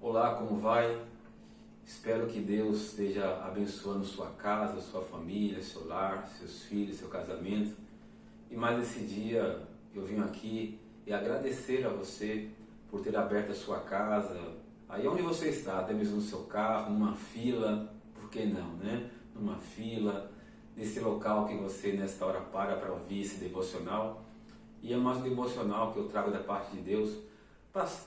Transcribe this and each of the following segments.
Olá, como vai? Espero que Deus esteja abençoando sua casa, sua família, seu lar, seus filhos, seu casamento. E mais esse dia eu vim aqui e agradecer a você por ter aberto a sua casa, aí onde você está, até mesmo no seu carro, numa fila, por que não, né? Numa fila, nesse local que você nesta hora para ouvir esse devocional. E é mais um devocional que eu trago da parte de Deus,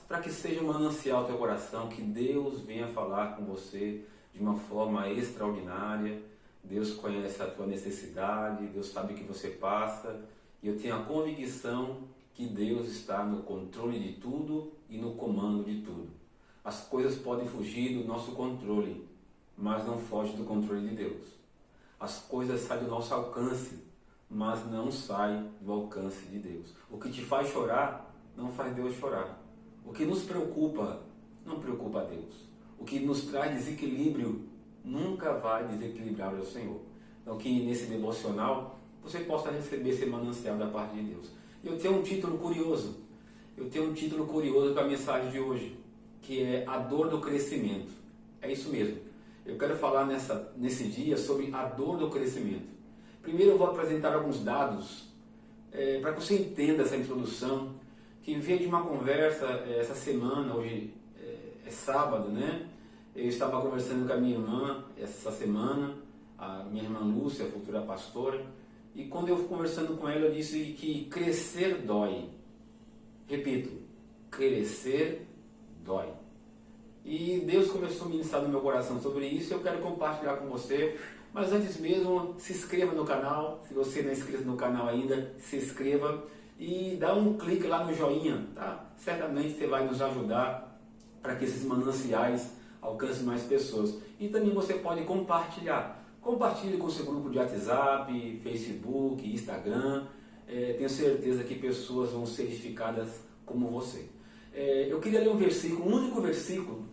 para que seja um manancial ao teu coração, que Deus venha falar com você de uma forma extraordinária. Deus conhece a tua necessidade, Deus sabe o que você passa, e eu tenho a convicção que Deus está no controle de tudo e no comando de tudo. As coisas podem fugir do nosso controle, mas não foge do controle de Deus. As coisas saem do nosso alcance, mas não saem do alcance de Deus. O que te faz chorar, não faz Deus chorar. O que nos preocupa, não preocupa a Deus. O que nos traz desequilíbrio, nunca vai desequilibrar o Senhor. Então que nesse devocional, você possa receber esse manancial da parte de Deus. Eu tenho um título curioso. Para a mensagem de hoje, que é a dor do crescimento. É isso mesmo. Eu quero falar nesse dia sobre a dor do crescimento. Primeiro eu vou apresentar alguns dados para que você entenda essa introdução, que veio de uma conversa essa semana. Hoje é sábado, né? Eu estava conversando com a minha irmã essa semana, a minha irmã Lúcia, a futura pastora, e quando eu fui conversando com ela, eu disse que crescer dói. Repito, crescer dói. E Deus começou a ministrar no meu coração sobre isso e eu quero compartilhar com você. Mas antes mesmo, se inscreva no canal. Se você não é inscrito no canal ainda, se inscreva e dá um clique lá no joinha, tá? Certamente você vai nos ajudar para que esses mananciais alcancem mais pessoas. E também você pode compartilhar. Compartilhe com o seu grupo de WhatsApp, Facebook, Instagram. Tenho certeza que pessoas vão ser edificadas como você. Eu queria ler um versículo, um único versículo,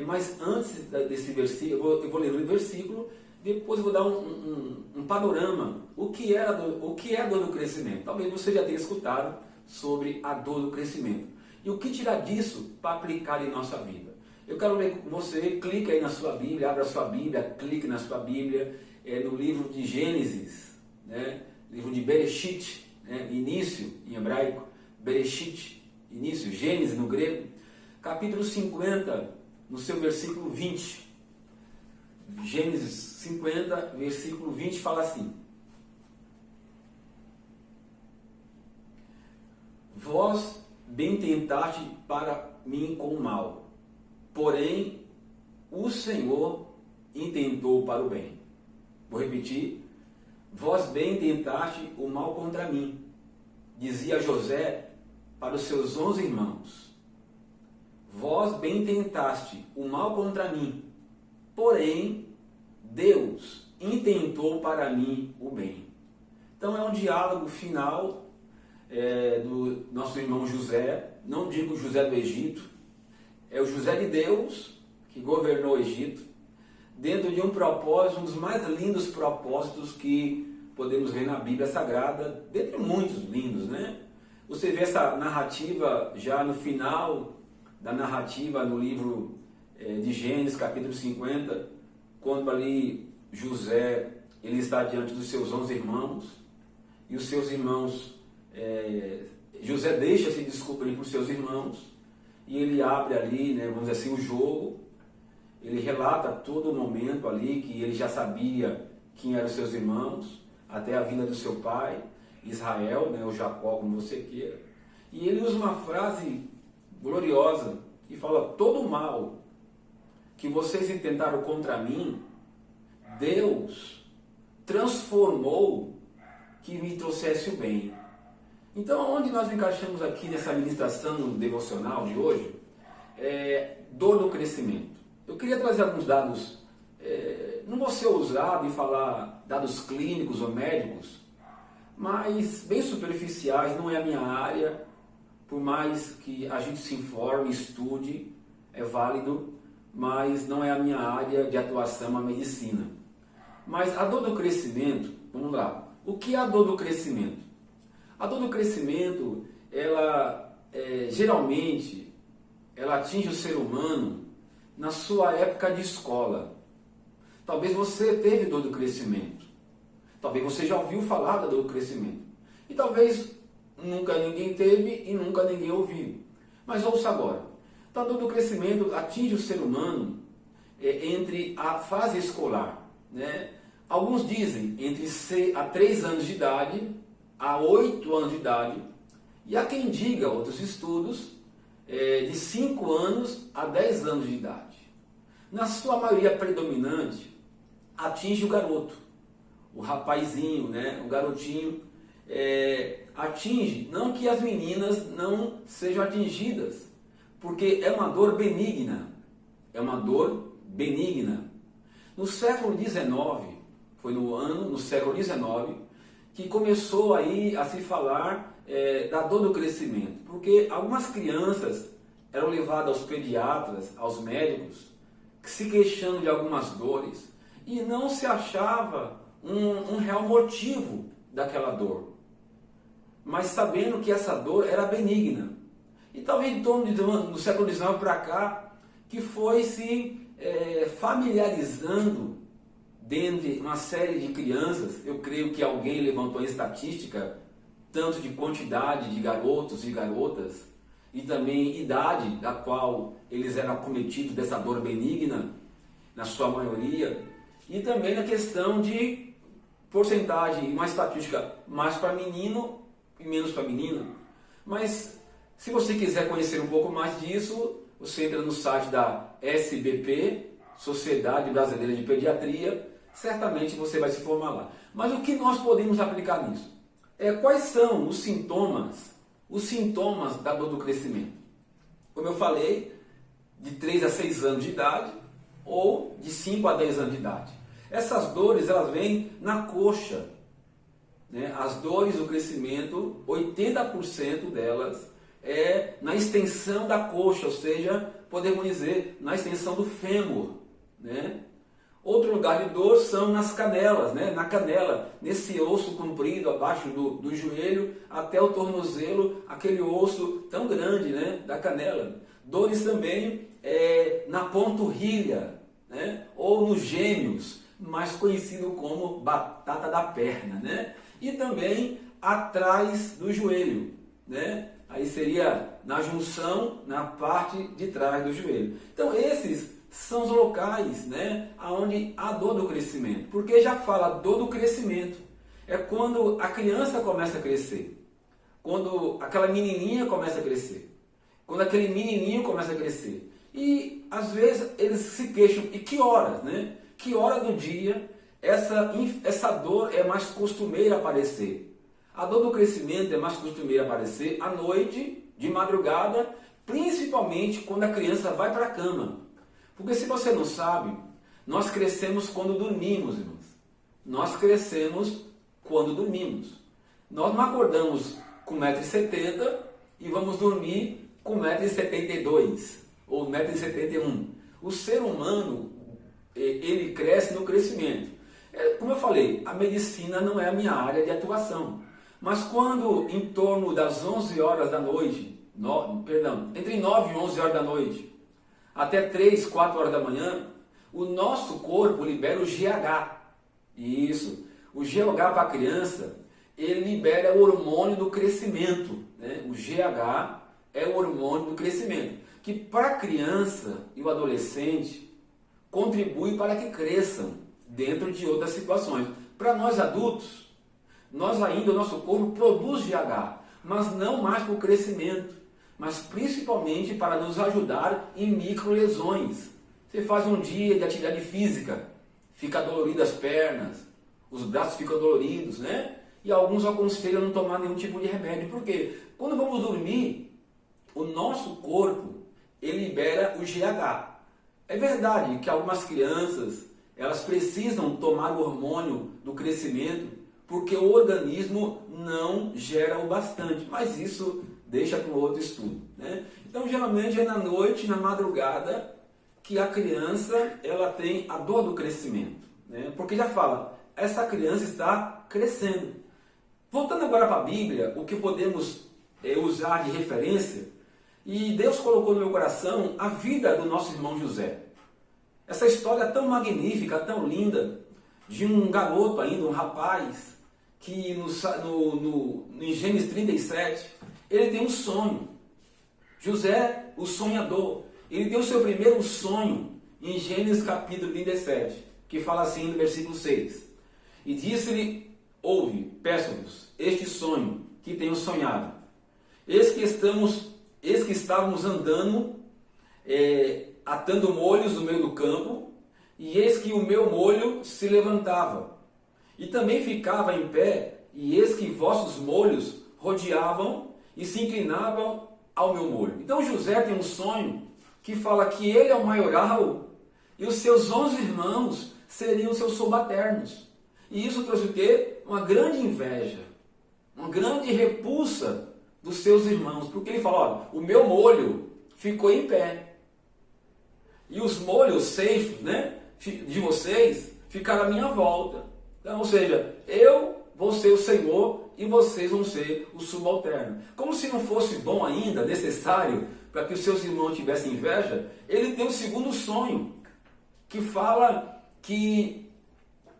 mas antes desse versículo, eu vou ler o versículo, depois eu vou dar um panorama, o que é a dor do crescimento. Talvez você já tenha escutado sobre a dor do crescimento. E o que tirar disso para aplicar em nossa vida? Eu quero ler com você, clique aí na sua Bíblia, abra a sua Bíblia, clique na sua Bíblia, no livro de Gênesis, né? Livro de Bereshit, né? Início em hebraico, Bereshit, início, Gênesis no grego, capítulo 50, no seu versículo 20. Gênesis 50, versículo 20 fala assim: Vós bem tentaste para mim com o mal, porém o Senhor intentou para o bem. Vou repetir: Vós bem tentaste o mal contra mim, dizia José para os seus 11 irmãos. Vós bem tentaste o mal contra mim, porém Deus intentou para mim o bem. Então é um diálogo final do nosso irmão José. Não digo José do Egito, é o José de Deus que governou o Egito, dentro de um propósito, um dos mais lindos propósitos que podemos ver na Bíblia Sagrada, dentre muitos lindos, né? Você vê essa narrativa já no final da narrativa no livro de Gênesis, capítulo 50, quando ali José ele está diante dos seus 11 irmãos, e os seus irmãos, José deixa se descobrir para os seus irmãos, e ele abre ali, né, vamos dizer assim, o jogo. Ele relata todo o momento ali, que ele já sabia quem eram os seus irmãos, até a vinda do seu pai, Israel, né, ou Jacó, como você queira. E ele usa uma frase gloriosa, que fala: todo o mal que vocês intentaram contra mim, Deus transformou que me trouxesse o bem. Então, onde nós encaixamos aqui nessa ministração devocional de hoje, dor do crescimento. Eu queria trazer alguns dados, não vou ser ousado em falar dados clínicos ou médicos, mas bem superficiais, não é a minha área, por mais que a gente se informe, estude, é válido, mas não é a minha área de atuação, a medicina. Mas a dor do crescimento, vamos lá, o que é a dor do crescimento? A dor do crescimento, ela geralmente, ela atinge o ser humano na sua época de escola. Talvez você teve dor do crescimento. Talvez você já ouviu falar da dor do crescimento. E talvez nunca ninguém teve e nunca ninguém ouviu. Mas ouça agora. Então, a dor do crescimento atinge o ser humano entre a fase escolar, né? Alguns dizem entre 3 anos de idade a 8 anos de idade. E há quem diga, outros estudos, de 5 anos a 10 anos de idade. Na sua maioria predominante, atinge o garoto, o rapazinho, né? O garotinho. Atinge, não que as meninas não sejam atingidas, porque é uma dor benigna. É uma dor benigna. No século XIX, foi no século XIX, que começou aí a se falar da dor do crescimento, porque algumas crianças eram levadas aos pediatras, aos médicos, se queixando de algumas dores, e não se achava um real motivo daquela dor, mas sabendo que essa dor era benigna. E talvez em torno do século XIX para cá, que foi se familiarizando dentre uma série de crianças. Eu creio que alguém levantou a estatística, tanto de quantidade de garotos e garotas, e também idade da qual eles eram acometidos dessa dor benigna, na sua maioria, e também na questão de porcentagem, uma estatística mais para menino e menos para menina. Mas se você quiser conhecer um pouco mais disso, você entra no site da SBP, Sociedade Brasileira de Pediatria, certamente você vai se informar lá. Mas o que nós podemos aplicar nisso? Quais são os sintomas da dor do crescimento? Como eu falei, de 3 a 6 anos de idade ou de 5 a 10 anos de idade. Essas dores, elas vêm na coxa, né? As dores do crescimento, 80% delas é na extensão da coxa, ou seja, podemos dizer, na extensão do fêmur, né? Outro lugar de dor são nas canelas, né? Na canela, nesse osso comprido abaixo do joelho até o tornozelo, aquele osso tão grande, né? Da canela. Dores também na panturrilha, né? Ou nos gêmeos, mais conhecido como batata da perna, né? E também atrás do joelho, né? Aí seria na junção, na parte de trás do joelho. Então esses são os locais, né, onde há dor do crescimento. Porque já fala dor do crescimento. É quando a criança começa a crescer. Quando aquela menininha começa a crescer. Quando aquele menininho começa a crescer. E às vezes eles se queixam. E que horas, né? Que hora do dia essa dor é mais costumeira aparecer? A dor do crescimento é mais costumeira aparecer à noite, de madrugada, principalmente quando a criança vai para a cama. Porque se você não sabe, nós crescemos quando dormimos, irmãos. Nós crescemos quando dormimos. Nós não acordamos com 1,70 m e vamos dormir com 1,72 m ou 1,71 m. O ser humano, ele cresce no crescimento. Como eu falei, a medicina não é a minha área de atuação. Mas quando em torno das 11 horas da noite, entre 9 e 11 horas da noite, até 3, 4 horas da manhã, o nosso corpo libera o GH. Isso. O GH para a criança, ele libera o hormônio do crescimento, né? O GH é o hormônio do crescimento, que para a criança e o adolescente contribui para que cresçam dentro de outras situações. Para nós adultos, o nosso corpo produz GH, mas não mais para o crescimento, mas principalmente para nos ajudar em microlesões. Você faz um dia de atividade física, fica dolorido as pernas, os braços ficam doloridos, né? E alguns aconselham não tomar nenhum tipo de remédio. Por quê? Quando vamos dormir, o nosso corpo, ele libera o GH. É verdade que algumas crianças, elas precisam tomar o hormônio do crescimento, porque o organismo não gera o bastante, mas isso deixa para um outro estudo, né? Então, geralmente é na noite, na madrugada, que a criança ela tem a dor do crescimento, né? Porque já fala, essa criança está crescendo. Voltando agora para a Bíblia, o que podemos usar de referência E Deus colocou no meu coração a vida do nosso irmão José. Essa história tão magnífica, tão linda, de um garoto ainda, um rapaz, que em Gênesis 37, ele tem um sonho. José, o sonhador, ele deu o seu primeiro sonho em Gênesis capítulo 37, que fala assim no versículo 6. E disse-lhe, ouve, peço-vos, este sonho que tenho sonhado. Eis que estávamos andando, atando molhos no meio do campo, e eis que o meu molho se levantava, e também ficava em pé, e eis que vossos molhos rodeavam e se inclinavam ao meu molho. Então José tem um sonho que fala que ele é o maioral, e os seus 11 irmãos seriam seus subalternos. E isso trouxe o quê? Uma grande inveja, uma grande repulsa dos seus irmãos, porque ele fala, olha, o meu molho ficou em pé, e os molhos seis, né, de vocês ficaram à minha volta. Então, ou seja, eu vou ser o Senhor e vocês vão ser o subalterno. Como se não fosse bom ainda, necessário, para que os seus irmãos tivessem inveja, ele tem um segundo sonho, que fala que,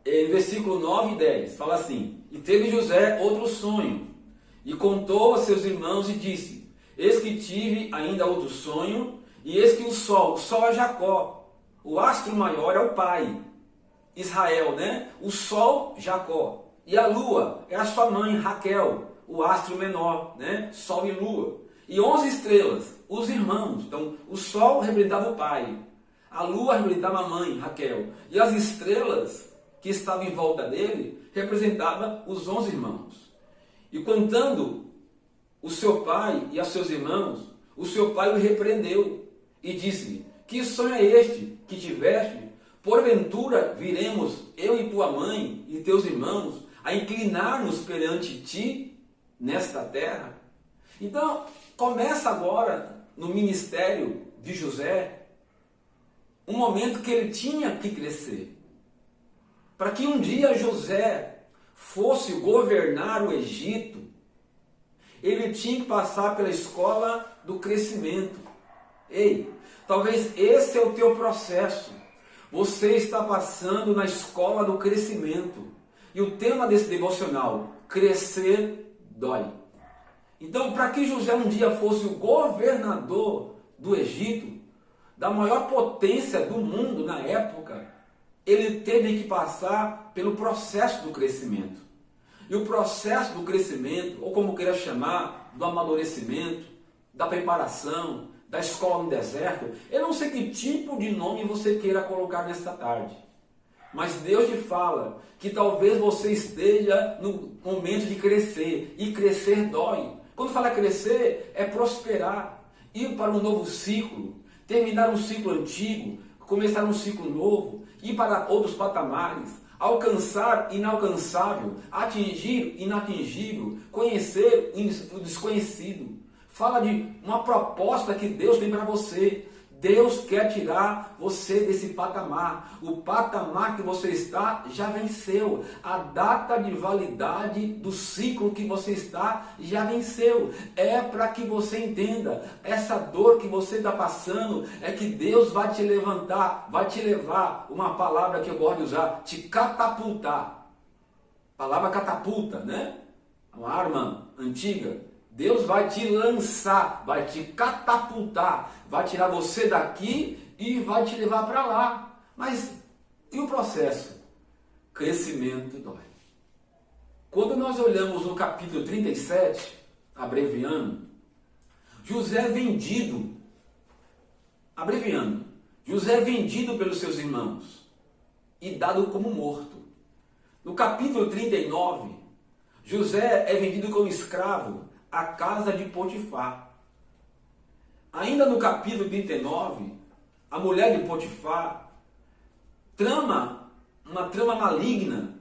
em versículo 9 e 10, fala assim, e teve José outro sonho, e contou a seus irmãos e disse, eis que tive ainda outro sonho, e eis que o sol é Jacó, o astro maior é o pai, Israel, né? O sol, Jacó, e a lua é a sua mãe, Raquel, o astro menor, né? Sol e lua, e 11 estrelas, os irmãos. Então, o sol representava o pai, a lua representava a mãe, Raquel, e as estrelas que estavam em volta dele representavam os 11 irmãos. E contando o seu pai e a seus irmãos, o seu pai o repreendeu e disse-lhe, que sonho é este que tiveste? Porventura viremos, eu e tua mãe e teus irmãos, a inclinar-nos perante ti nesta terra? Então, começa agora, no ministério de José, um momento que ele tinha que crescer. Para que um dia José fosse governar o Egito, ele tinha que passar pela escola do crescimento. Ei, talvez esse é o teu processo. Você está passando na escola do crescimento. E o tema desse devocional, crescer dói. Então, para que José um dia fosse o governador do Egito, da maior potência do mundo na época, ele teve que passar pelo processo do crescimento. E o processo do crescimento, ou como queira chamar, do amadurecimento, da preparação, da escola no deserto, eu não sei que tipo de nome você queira colocar nesta tarde. Mas Deus te fala que talvez você esteja no momento de crescer, e crescer dói. Quando fala crescer, é prosperar, ir para um novo ciclo, terminar um ciclo antigo, começar um ciclo novo, ir para outros patamares, alcançar inalcançável, atingir inatingível, conhecer o desconhecido. Fala de uma proposta que Deus tem para você. Deus quer tirar você desse patamar. O patamar que você está já venceu. A data de validade do ciclo que você está já venceu. É para que você entenda. Essa dor que você está passando é que Deus vai te levantar, vai te levar, uma palavra que eu gosto de usar, te catapultar. Palavra catapulta, né? Uma arma antiga. Deus vai te lançar, vai te catapultar, vai tirar você daqui e vai te levar para lá. Mas e o processo? Crescimento dói. Quando nós olhamos no capítulo 37, abreviando, José é vendido, abreviando, José é vendido pelos seus irmãos e dado como morto. No capítulo 39, José é vendido como escravo à casa de Potifar. Ainda no capítulo 39, a mulher de Potifar trama uma trama maligna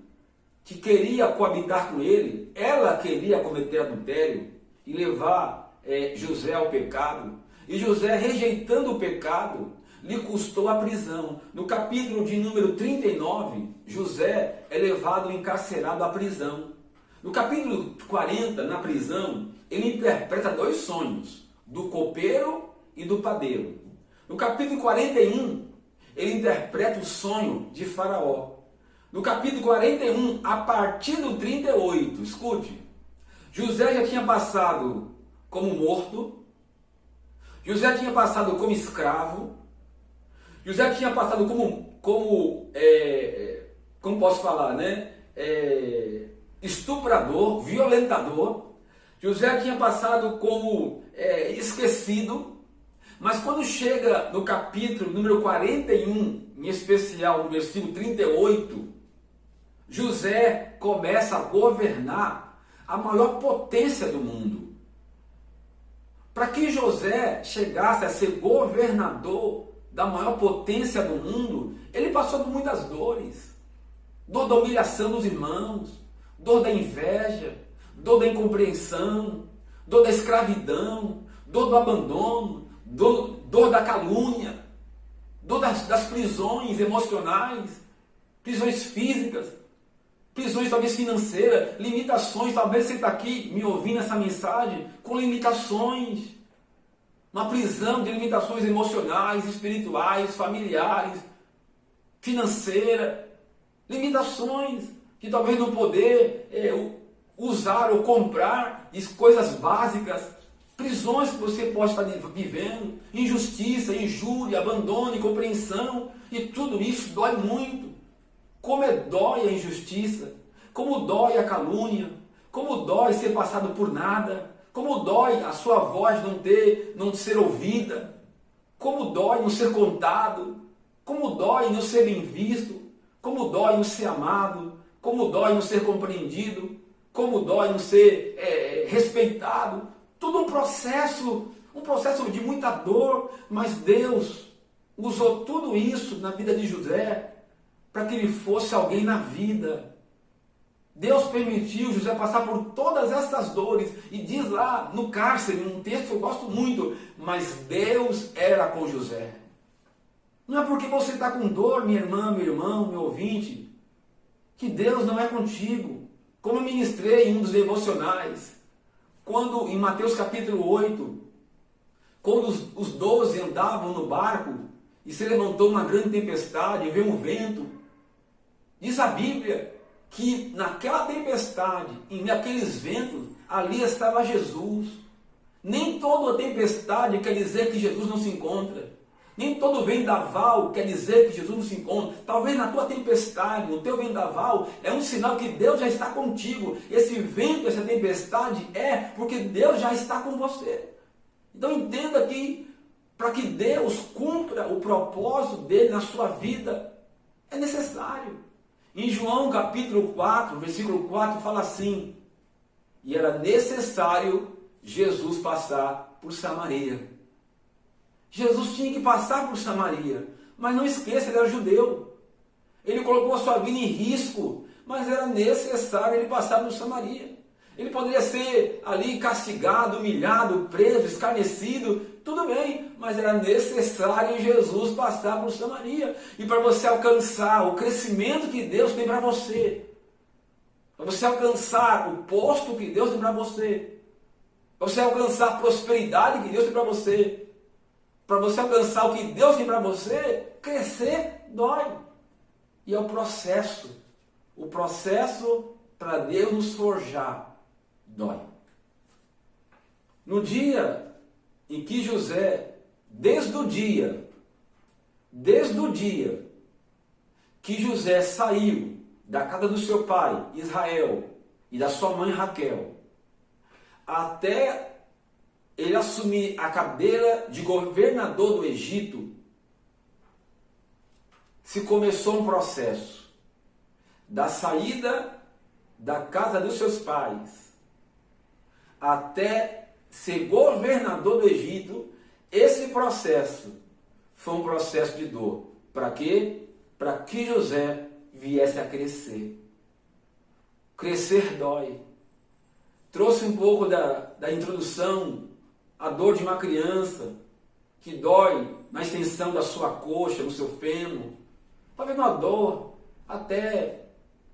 que queria coabitar com ele. Ela queria cometer adultério e levar José ao pecado. E José, rejeitando o pecado, lhe custou a prisão. No capítulo de número 39, José é levado encarcerado à prisão. No capítulo 40, na prisão, ele interpreta dois sonhos. do copeiro e do padeiro. No capítulo 41, ele interpreta o sonho de Faraó. No capítulo 41, a partir do 38, escute, José já tinha passado como morto, José tinha passado como escravo, José tinha passado como posso falar, né? Estuprador, violentador. José tinha passado como esquecido, mas quando chega no capítulo número 41, em especial no versículo 38, José começa a governar a maior potência do mundo. Para que José chegasse a ser governador da maior potência do mundo, ele passou por muitas dores. Dor da humilhação dos irmãos, dor da inveja, dor da incompreensão, dor da escravidão, dor do abandono, dor da calúnia, dor das prisões emocionais, prisões físicas, prisões talvez financeiras, limitações. Talvez você está aqui me ouvindo essa mensagem com limitações, uma prisão de limitações emocionais, espirituais, familiares, financeiras, limitações de talvez não poder usar ou comprar coisas básicas, prisões que você pode estar vivendo, injustiça, injúria, abandono, incompreensão, e tudo isso dói muito. Como dói a injustiça, como dói a calúnia, como dói ser passado por nada, como dói a sua voz não ser ouvida, como dói não ser contado, como dói não ser bem visto, como dói não ser amado, como dói não ser compreendido, como dói não ser respeitado. Tudo um processo de muita dor, mas Deus usou tudo isso na vida de José para que ele fosse alguém na vida. Deus permitiu José passar por todas essas dores, e diz lá no cárcere, um texto que eu gosto muito, mas Deus era com José. Não é porque você está com dor, minha irmã, meu irmão, meu ouvinte, que Deus não é contigo. Como eu ministrei em um dos devocionais, quando em Mateus capítulo 8, quando os 12 andavam no barco e se levantou uma grande tempestade, veio um vento, diz a Bíblia que naquela tempestade, naqueles ventos, ali estava Jesus. Nem toda tempestade quer dizer que Jesus não se encontra. Nem todo vendaval quer dizer que Jesus não se encontra. Talvez na tua tempestade, no teu vendaval, é um sinal que Deus já está contigo. Esse vento, essa tempestade é porque Deus já está com você. Então entenda que para que Deus cumpra o propósito dele na sua vida, é necessário. Em João capítulo 4, versículo 4, fala assim: e era necessário Jesus passar por Samaria. Jesus tinha que passar por Samaria, mas não esqueça, ele era judeu. Ele colocou a sua vida em risco, mas era necessário ele passar por Samaria. Ele poderia ser ali castigado, humilhado, preso, escarnecido, tudo bem, mas era necessário Jesus passar por Samaria. E para você alcançar o crescimento que Deus tem para você, para você alcançar o posto que Deus tem para você alcançar a prosperidade que Deus tem para você alcançar o que Deus tem para você, crescer dói. E é o processo para Deus nos forjar, dói. No dia em que José, desde o dia que José saiu da casa do seu pai, Israel, e da sua mãe Raquel, até ele assumir a cadeira de governador do Egito, se começou um processo da saída da casa dos seus pais até ser governador do Egito. Esse processo foi um processo de dor. Para quê? Para que José viesse a crescer. Crescer dói. Trouxe um pouco da introdução, a dor de uma criança, que dói na extensão da sua coxa, no seu fêmur. Talvez uma dor até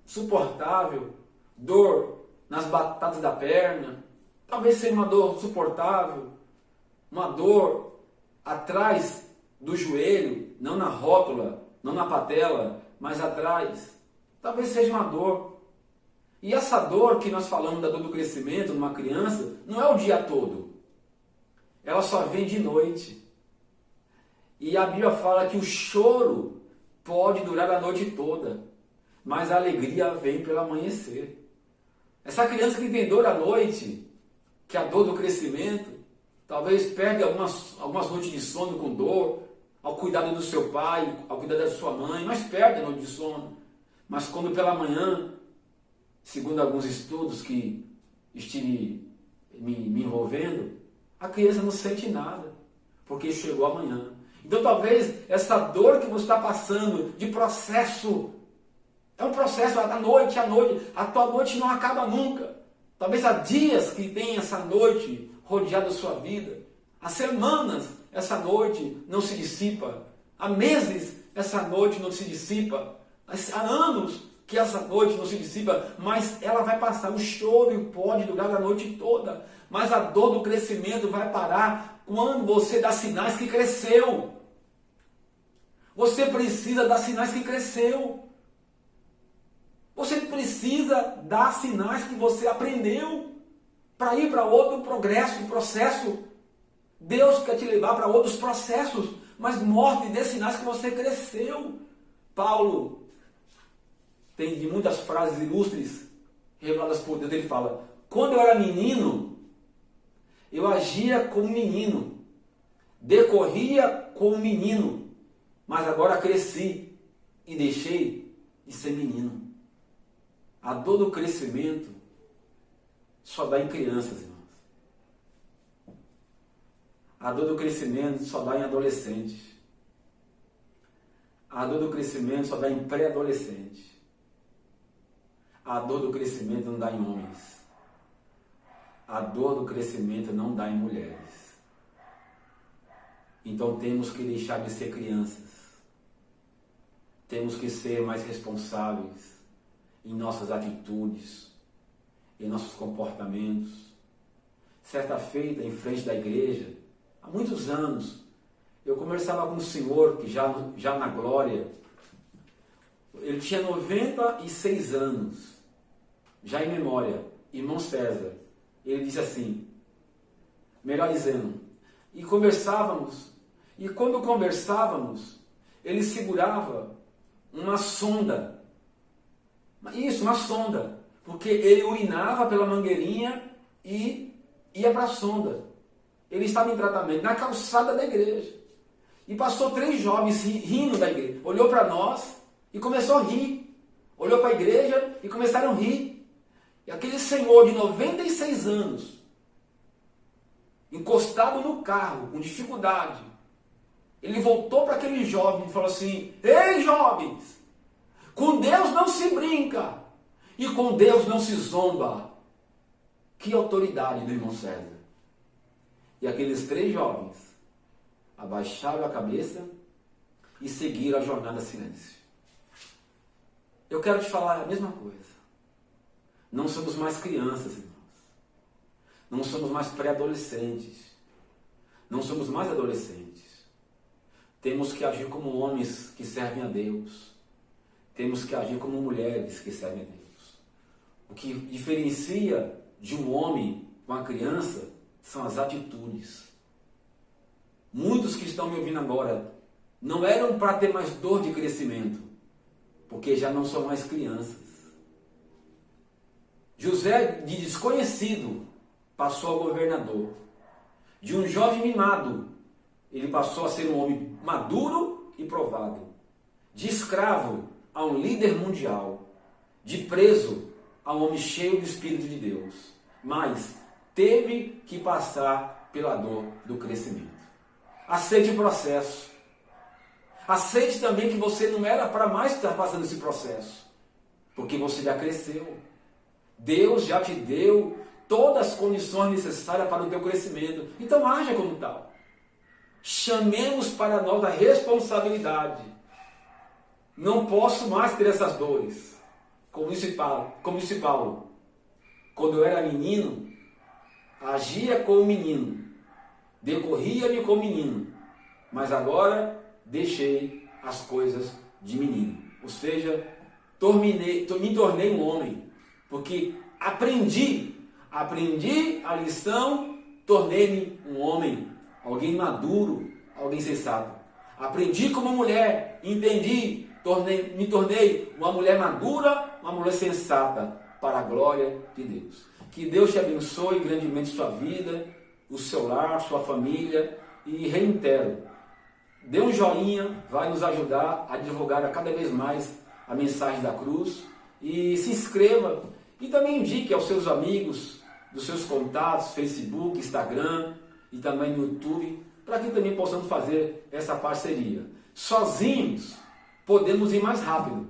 suportável, dor nas batatas da perna, talvez seja uma dor suportável, uma dor atrás do joelho, não na rótula, não na patela, mas atrás. Talvez seja uma dor. E essa dor que nós falamos da dor do crescimento numa criança, não é o dia todo. Ela só vem de noite. E a Bíblia fala que o choro pode durar a noite toda, mas a alegria vem pelo amanhecer. Essa criança que tem dor à noite, que é a dor do crescimento, talvez perde algumas noites de sono com dor, ao cuidado do seu pai, ao cuidado da sua mãe, mas perde a noite de sono. Mas quando pela manhã, segundo alguns estudos que estive me envolvendo, a criança não sente nada, porque chegou amanhã. Então talvez essa dor que você está passando de processo, é um processo à noite, a tua noite não acaba nunca. Talvez há dias que tem essa noite rodeada a sua vida, há semanas essa noite não se dissipa, há meses essa noite não se dissipa, há anos que essa noite não se dissipa, mas ela vai passar. O choro pode durar a noite toda, mas a dor do crescimento vai parar quando você dá sinais que cresceu. Você precisa dar sinais que cresceu. Você precisa dar sinais que você aprendeu para ir para outro processo. Deus quer te levar para outros processos, mas mostre e dê sinais que você cresceu. Paulo tem de muitas frases ilustres reveladas por Deus. Ele fala: quando eu era menino, eu agia como menino, decorria como menino, mas agora cresci e deixei de ser menino. A dor do crescimento só dá em crianças, irmãos. A dor do crescimento só dá em adolescentes. A dor do crescimento só dá em pré-adolescentes. A dor do crescimento não dá em homens. A dor do crescimento não dá em mulheres. Então temos que deixar de ser crianças. Temos que ser mais responsáveis em nossas atitudes, em nossos comportamentos. Certa feita, em frente da igreja, há muitos anos, eu conversava com um senhor que já na glória, ele tinha 96 anos, já em memória, irmão César. Ele disse assim, melhor dizendo, e conversávamos, e quando conversávamos, ele segurava uma sonda. Isso, uma sonda. Porque ele urinava pela mangueirinha e ia para a sonda. Ele estava em tratamento na calçada da igreja. E passou 3 jovens rindo da igreja. Olhou para nós e começou a rir. Olhou para a igreja e começaram a rir. E aquele senhor de 96 anos, encostado no carro, com dificuldade, ele voltou para aquele jovem e falou assim: ei, jovens! Com Deus não se brinca e com Deus não se zomba. Que autoridade do irmão César. E aqueles 3 jovens abaixaram a cabeça e seguiram a jornada silêncio. Eu quero te falar a mesma coisa. Não somos mais crianças, irmãos. Não somos mais pré-adolescentes. Não somos mais adolescentes. Temos que agir como homens que servem a Deus. Temos que agir como mulheres que servem a Deus. O que diferencia de um homem com uma criança são as atitudes. Muitos que estão me ouvindo agora não eram para ter mais dor de crescimento, porque já não são mais crianças. José, de desconhecido, passou a governador. De um jovem mimado, ele passou a ser um homem maduro e provado. De escravo a um líder mundial, de preso a um homem cheio do Espírito de Deus, mas teve que passar pela dor do crescimento. Aceite o processo. Aceite também que você não era para mais estar passando esse processo, porque você já cresceu. Deus já te deu todas as condições necessárias para o teu crescimento. Então haja como tal. Chamemos para nós a responsabilidade. Não posso mais ter essas dores. Como disse Paulo. Quando eu era menino, agia como menino, decorria-me como menino, mas agora deixei as coisas de menino. Ou seja, me tornei um homem, porque aprendi a lição, tornei-me um homem, alguém maduro, alguém sensato. Aprendi como mulher, entendi, me tornei uma mulher madura, uma mulher sensata, para a glória de Deus. Que Deus te abençoe grandemente sua vida, o seu lar, sua família, e reitero, dê um joinha, vai nos ajudar a divulgar a cada vez mais a mensagem da cruz, e se inscreva, e também indique aos seus amigos, dos seus contatos, Facebook, Instagram, e também no YouTube, para que também possamos fazer essa parceria. Sozinhos podemos ir mais rápido,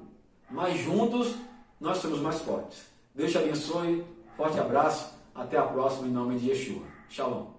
mas juntos nós somos mais fortes. Deus te abençoe, forte abraço, até a próxima em nome de Yeshua. Shalom.